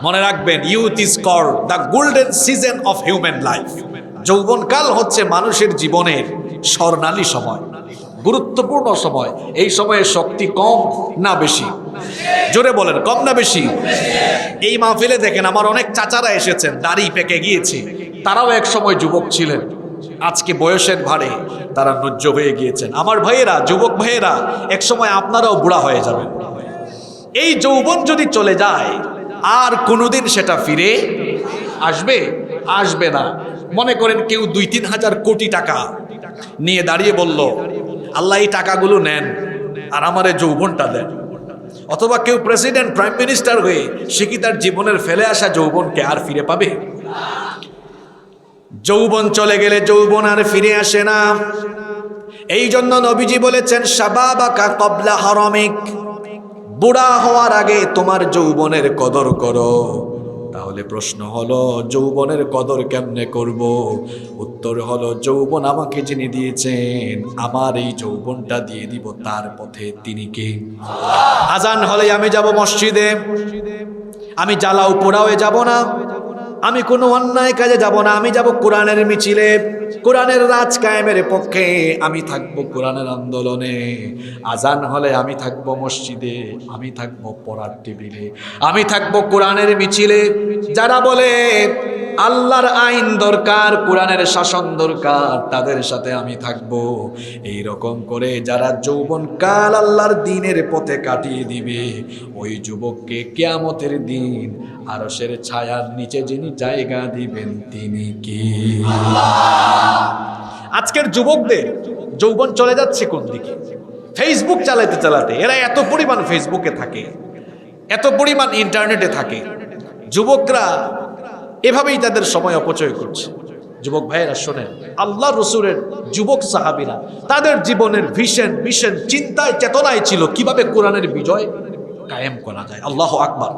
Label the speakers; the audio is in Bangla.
Speaker 1: মনে রাখবেন, youth is called the golden season of human life. যৌবনকাল হচ্ছে মানুষের জীবনের স্বর্ণালী সময়, গুরুত্বপূর্ণ সময়। এই সময়ে শক্তি কম না বেশি? জোরে বলেন, কম না বেশি? এই মাহফিলে দেখেন আমার অনেক চাচারা এসেছেন, দাড়ি পেকে গিয়েছে। তারাও এক সময় যুবক ছিলেন, আজকে বয়সের ভারে তারা নজ্জ হয়ে গিয়েছেন। আমার ভাইয়েরা, যুবক ভাইয়েরা, এক সময় আপনারাও বুড়া হয়ে যাবেন। এই যৌবন যদি চলে যায় আর কোনোদিন সেটা ফিরে আসবে? আসবে না। মনে করেন কেউ 2-3 হাজার কোটি টাকা নিয়ে দাঁড়িয়ে বলল, আল্লাহ এই টাকাগুলো নেন আর আমার এই যৌবনটা দেন। অথবা কেউ প্রেসিডেন্ট, প্রাইম মিনিস্টার হয়ে সে কি তার জীবনের ফেলে আসা যৌবনকে আর ফিরে পাবে? যৌবন চলে গেলে যৌবন আর ফিরে আসে না। এই জন্য নবীজি বলেছেন, শাবাবাকা ক্বাবলা হারামিক, বুড়া হওয়ার আগে তোমার যৌবনের কদর করো। তাহলে প্রশ্ন হলো, যৌবনের কদর কেমনে করব? উত্তর হলো, যৌবন আমাকে যিনি দিয়েছেন, আমার এই যৌবনটা দিয়ে দিব তার পথে। তিনি কে? আজান হলে আমি যাব মসজিদে, আমি জ্বালাও পোড়াওয়ে যাব না, আমি কোনো অন্যায় কাজে যাব না, আমি যাব কোরআনের মিছিলে, কোরআনের রাজ কায়েমের পক্ষে, আমি থাকবো কোরআনের আন্দোলনে। আজান হলে আমি থাকবো মসজিদে, আমি থাকবো পড়ার টেবিলে, আমি থাকবো কোরআনের মিছিলে। যারা বলে আল্লাহর আইন দরকার, কোরআনের শাসন দরকার, তাদের সাথে আমি থাকবো। এই রকম করে যারা যৌবন কাল আল্লাহর দ্বীনের পথে কাটিয়ে দিবে, ওই যুবককে কিয়ামতের দিন আরশের ছায়ার নিচে যিনি জায়গা দিবেন তিনি কি? আজকের যুবকদের যৌবন চলে যাচ্ছে কোন দিকে? ফেসবুক চালাতে চালাতে এরা এত পরিমাণ ফেসবুকে থাকে, এত পরিমাণ ইন্টারনেটে থাকে। যুবকরা এভাবেই তাদের সময় অপচয় করছে। যুবক ভাইয়েরা শোনেন, আল্লাহ রসুলের যুবক সাহাবীরা তাদের জীবনের ভীষণ চিন্তায় চেতনায় ছিল কিভাবে কোরআনের বিজয় কায়েম করা যায়। আল্লাহু আকবার।